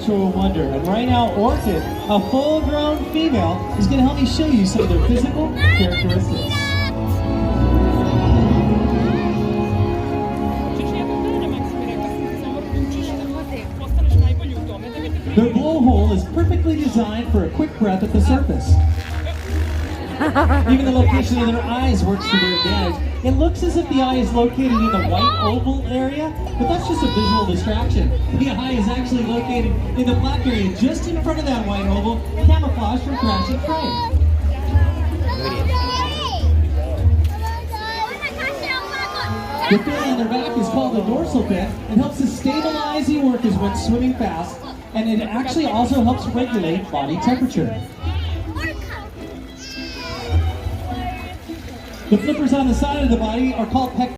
natural wonder. And right now, Orchid, a full-grown female, is going to help me show you some of their physical characteristics. Their blowhole is perfectly designed for a quick breath at the surface. Even the location of their eyes works to their advantage. It looks as if the eye is located in the white oval area, but that's just a visual distraction. The eye is actually located in the black area just in front of that white oval, camouflaged from crashing prey. The fin on their back is called the dorsal fin and helps to stabilize the orcas when swimming fast, and it actually also helps regulate body temperature. The flippers on the side of the body are called pectorals.